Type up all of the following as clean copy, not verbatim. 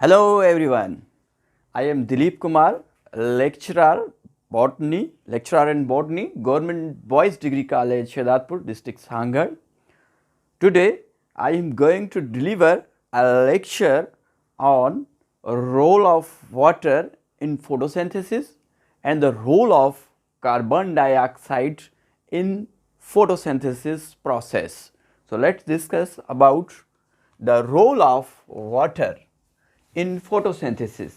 Hello everyone. I am Dilip Kumar, lecturer in botany, Government Boys Degree College, Shahdadpur, District Sangarh. Today I am going to deliver a lecture on role of water in photosynthesis and the role of carbon dioxide in photosynthesis process. So let's discuss about the role of water in photosynthesis.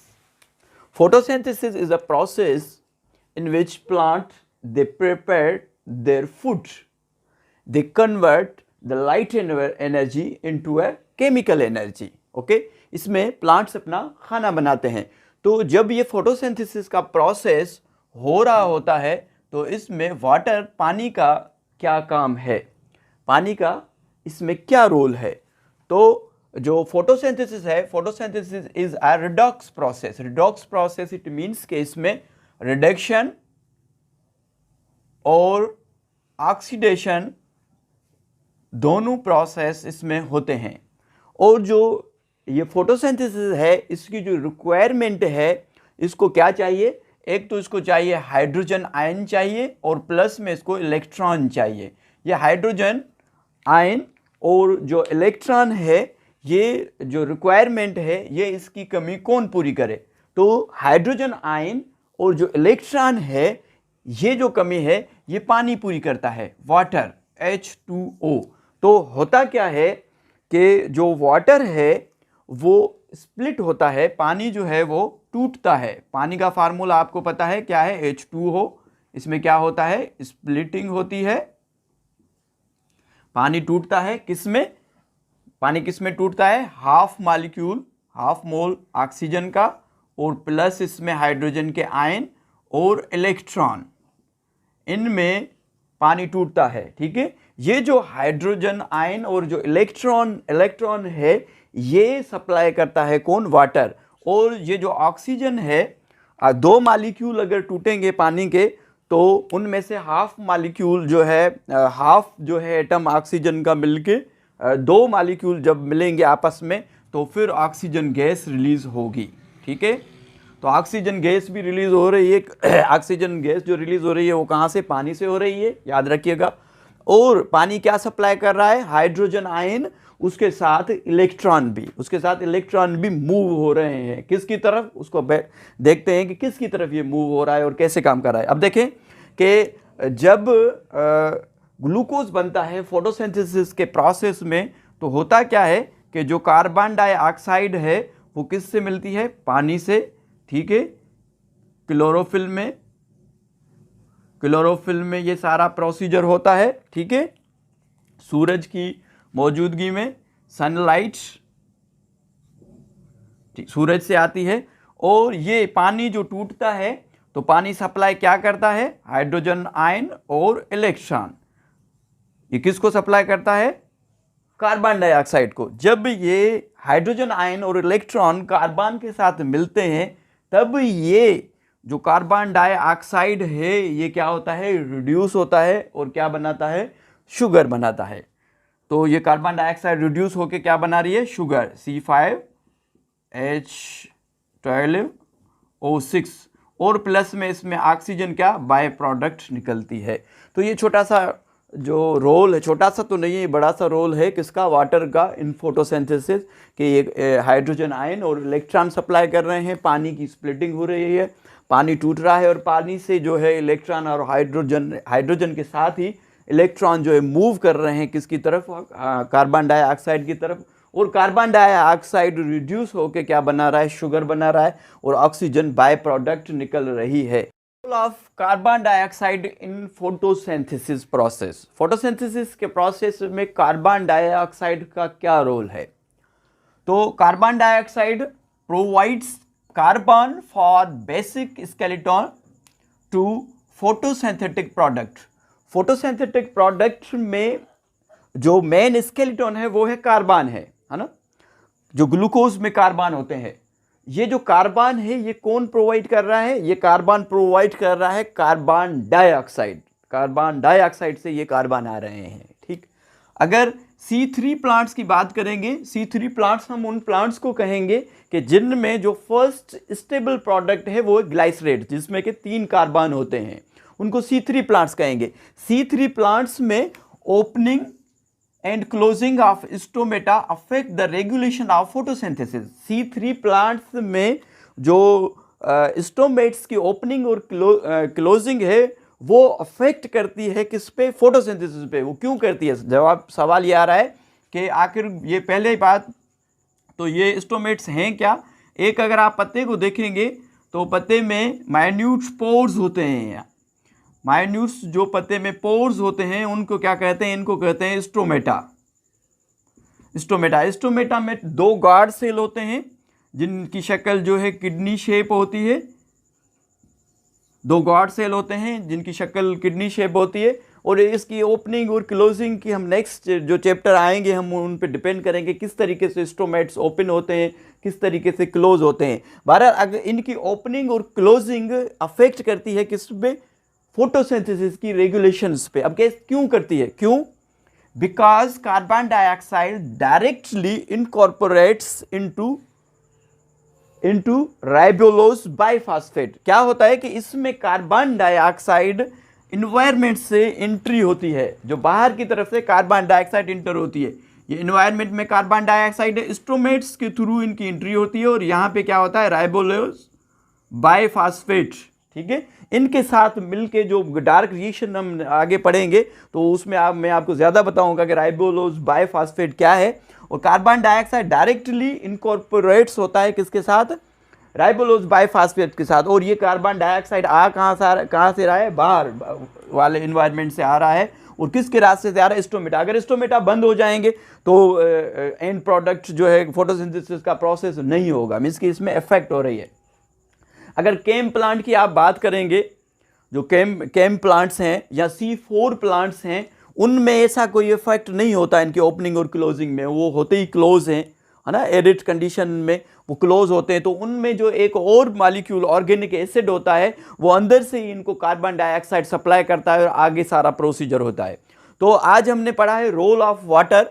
Photosynthesis is a process in which plant they prepare their food. They convert the light energy into a chemical energy. Okay? इसमें plants अपना खाना बनाते हैं. तो जब ये photosynthesis का process हो रहा होता है तो इसमें वाटर, पानी का क्या काम है, पानी का इसमें क्या रोल है. तो जो फोटोसिंथेसिस है, photosynthesis is a redox process. Redox process it means कि इसमें रिडक्शन और ऑक्सीडेशन दोनों प्रोसेस इसमें होते हैं. और जो ये फोटोसिंथेसिस है इसकी जो रिक्वायरमेंट है, इसको क्या चाहिए, एक तो इसको चाहिए हाइड्रोजन आयन चाहिए और प्लस में इसको इलेक्ट्रॉन चाहिए. ये हाइड्रोजन आयन और जो इलेक्ट्रॉन है, ये जो रिक्वायरमेंट है, ये इसकी कमी कौन पूरी करे. तो हाइड्रोजन आयन और जो इलेक्ट्रॉन है, ये जो कमी है ये पानी पूरी करता है, वाटर H2O. तो होता क्या है कि जो वाटर है वो स्प्लिट होता है, पानी जो है वो टूटता है. पानी का फार्मूला आपको पता है क्या है, H2O. इसमें क्या होता है, स्प्लिटिंग होती है, पानी टूटता है. किसमें, पानी किसमें टूटता है, half molecule, half mole oxygen का और प्लस इसमें हाइड्रोजन के आयन और इलेक्ट्रॉन, इनमें पानी टूटता है. ठीक है. ये जो हाइड्रोजन आयन और जो इलेक्ट्रॉन है, ये सप्लाई करता है कौन, वाटर. और ये जो ऑक्सीजन है, दो मॉलिक्यूल अगर टूटेंगे पानी के तो उनमें से हाफ मॉलिक्यूल जो है, हाफ जो है एटम ऑक्सीजन का मिलके दो मॉलिक्यूल जब मिलेंगे आपस में तो फिर ऑक्सीजन गैस रिलीज होगी. ठीक है. तो ऑक्सीजन गैस भी रिलीज हो रही है. ऑक्सीजन गैस जो रिलीज हो रही है वो कहाँ से, पानी से हो रही है, याद रखिएगा. और पानी क्या सप्लाई कर रहा है, हाइड्रोजन आयन, उसके साथ इलेक्ट्रॉन भी मूव हो रहे हैं. किसकी तरफ, उसको देखते हैं कि किसकी तरफ ये मूव हो रहा है और कैसे काम कर रहा है. अब देखें कि जब ग्लूकोज बनता है फोटोसिंथेसिस के प्रोसेस में, तो होता क्या है कि जो कार्बन डाइऑक्साइड है वो किससे मिलती है, पानी से. ठीक है. क्लोरोफिल में ये सारा प्रोसीजर होता है. ठीक है. सूरज की मौजूदगी में सनलाइट सूरज से आती है और ये पानी जो टूटता है तो पानी सप्लाई क्या करता है, हाइड्रोजन आयन और इलेक्ट्रॉन. ये किसको सप्लाई करता है, कार्बन डाइऑक्साइड को. जब ये हाइड्रोजन आयन और इलेक्ट्रॉन कार्बन के साथ मिलते हैं तब ये जो कार्बन डाइऑक्साइड है ये क्या होता है, रिड्यूस होता है और क्या बनाता है, शुगर बनाता है. तो ये कार्बन डाइऑक्साइड रिड्यूस होकर क्या बना रही है, शुगर, C5H12O6 और प्लस में इसमें ऑक्सीजन क्या बाय प्रोडक्ट निकलती है. तो ये छोटा सा जो रोल है, छोटा सा तो नहीं है, बड़ा सा रोल है किसका, वाटर का इन फोटोसिंथेसिस. कि ये हाइड्रोजन आयन और इलेक्ट्रॉन सप्लाई कर रहे हैं, पानी की स्प्लिटिंग हो रही है, पानी टूट रहा है और पानी से जो है इलेक्ट्रॉन और हाइड्रोजन के साथ ही इलेक्ट्रॉन जो है मूव कर रहे हैं किसकी तरफ, कार्बन डाइऑक्साइड की तरफ. और कार्बन डाइऑक्साइड रिड्यूस होकर क्या बना रहा है, शुगर बना रहा है और ऑक्सीजन बाय प्रोडक्ट निकल रही है. Role of carbon dioxide in photosynthesis process. Photosynthesis के प्रोसेस में कार्बन डाइऑक्साइड का क्या रोल है. तो carbon dioxide provides carbon for basic skeleton to photosynthetic product. Photosynthetic product में जो मेन स्केलेटन है वो है कार्बन है ना. जो ग्लूकोज में कार्बन होते हैं, ये जो कार्बन है ये कौन प्रोवाइड कर रहा है, ये कार्बन प्रोवाइड कर रहा है कार्बन डाइऑक्साइड. कार्बन डाइऑक्साइड से ये कार्बन आ रहे हैं. ठीक. अगर C3 प्लांट्स की बात करेंगे। C3 प्लांट्स हम उन प्लांट्स को कहेंगे कि जिनमें जो फर्स्ट स्टेबल प्रोडक्ट है वो ग्लाइसरेट, जिसमें के 3 कार्बन होते हैं, उनको C3 प्लांट्स कहेंगे। C3 प्लांट्स में opening and closing of stomata affect the regulation of photosynthesis. C3 plants में जो स्टोमेट्स की ओपनिंग और क्लोजिंग है वो अफेक्ट करती है किस पे? फोटोसिंथेसिस पे। वो क्यों करती है? जवाब सवाल ये आ रहा है कि आखिर ये पहले ही बात तो ये स्टोमेट्स हैं क्या? एक अगर आप पत्ते को देखेंगे तो पत्ते में माइन्यूट पोर्स होते हैं। माइन्यूट्स जो पत्ते में पोर्स होते हैं उनको क्या कहते हैं? इनको कहते हैं स्टोमेटा। स्टोमेटा में 2 गार्ड सेल होते हैं जिनकी शक्ल जो है किडनी शेप होती है। 2 गार्ड सेल होते हैं जिनकी शक्ल किडनी शेप होती है, और इसकी ओपनिंग और क्लोजिंग की हम नेक्स्ट जो चैप्टर आएंगे हम उन पे डिपेंड करेंगे किस तरीके से स्टोमेट्स ओपन होते हैं, किस तरीके से क्लोज होते हैं। बहरहाल अगर इनकी ओपनिंग और क्लोजिंग अफेक्ट करती है किस पे? फोटोसिंथेसिस की रेगुलेशंस पे। अब क्यों करती है? क्यों? Because carbon dioxide directly incorporates into राइबोलोज biphosphate. क्या होता है कि इसमें कार्बन डाइऑक्साइड इन्वायरमेंट से एंट्री होती है, जो बाहर की तरफ से कार्बन डाइऑक्साइड इंटर होती है। ये इन्वायरमेंट में कार्बन डाइऑक्साइड स्टोमेट्स के थ्रू इनकी एंट्री होती है, और यहाँ पे क्या होता है? राइबोलोज बाइफॉस्फेट। ठीक है, इनके साथ मिलके जो डार्क रिएक्शन हम आगे पढ़ेंगे तो उसमें मैं आपको ज़्यादा बताऊंगा कि राइबोलोज बाइफॉस्फेट क्या है। और कार्बन डाइऑक्साइड डायरेक्टली इनकॉर्पोरेट्स होता है किसके साथ? राइबोलोज बाइफॉस्फेट के साथ। और ये कार्बन डाइऑक्साइड कहाँ से रहा है? बाहर वाले इन्वायरमेंट से आ रहा है। और किसके रास्ते से आ रहा है? स्टोमेटा। अगर स्टोमेटा बंद हो जाएंगे तो एंड प्रोडक्ट जो है फोटोसिंथेसिस का प्रोसेस नहीं होगा, मीन्स कि इसमें इफेक्ट हो रही है। अगर केम प्लांट की आप बात करेंगे, जो केम प्लांट्स हैं या C4 प्लांट्स हैं, उनमें ऐसा कोई इफेक्ट नहीं होता इनकी ओपनिंग और क्लोजिंग में। वो होते ही क्लोज हैं, है ना, एरिड कंडीशन में वो क्लोज होते हैं। तो उनमें जो एक और मॉलिक्यूल ऑर्गेनिक एसिड होता है वो अंदर से ही इनको कार्बन डाइऑक्साइड सप्लाई करता है और आगे सारा प्रोसीजर होता है। तो आज हमने पढ़ा है रोल ऑफ वाटर,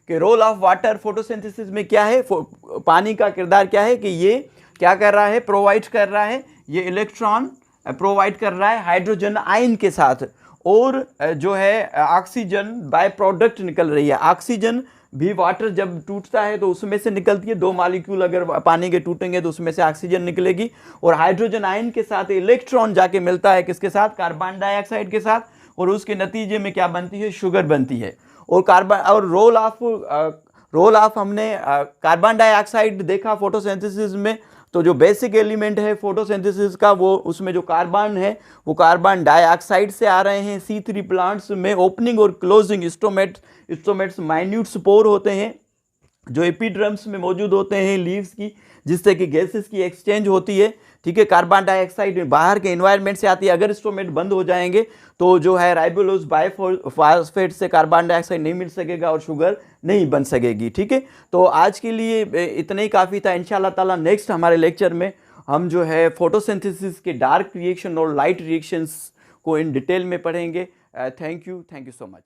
कि रोल ऑफ वाटर फोटोसिंथेसिस में क्या है, पानी का किरदार क्या है, कि ये क्या कर रहा है? प्रोवाइड कर रहा है, ये इलेक्ट्रॉन प्रोवाइड कर रहा है हाइड्रोजन आयन के साथ, और जो है ऑक्सीजन बाय प्रोडक्ट निकल रही है। ऑक्सीजन भी वाटर जब टूटता है तो उसमें से निकलती है, 2 मॉलिक्यूल अगर पानी के टूटेंगे तो उसमें से ऑक्सीजन निकलेगी, और हाइड्रोजन आयन के साथ इलेक्ट्रॉन जाके मिलता है किसके साथ? कार्बन डाइऑक्साइड के साथ, और उसके नतीजे में क्या बनती है? शुगर बनती है। और रोल ऑफ हमने कार्बन डाइऑक्साइड देखा फोटोसिंथेसिस में। तो जो बेसिक एलिमेंट है फोटोसिंथेसिस का वो उसमें जो कार्बन है वो कार्बन डाइऑक्साइड से आ रहे हैं। C3 प्लांट्स में ओपनिंग और क्लोजिंग स्टोमेट्स माइन्यूट स्पोर होते हैं जो एपिड्रम्स में मौजूद होते हैं लीव्स की, जिससे कि गैसेस की एक्सचेंज होती है। ठीक है, कार्बन डाइऑक्साइड बाहर के एनवायरनमेंट से आती है। अगर स्टोमेट बंद हो जाएंगे तो जो है राइबोलोज बाइफॉस्फेट से कार्बन डाइऑक्साइड नहीं मिल सकेगा और शुगर नहीं बन सकेगी। ठीक है, तो आज के लिए इतना ही काफ़ी था। इंशाल्लाह ताला नेक्स्ट हमारे लेक्चर में हम जो है फोटोसिंथेसिस के डार्क रिएक्शन और लाइट रिएक्शंस को इन डिटेल में पढ़ेंगे। Thank you so much.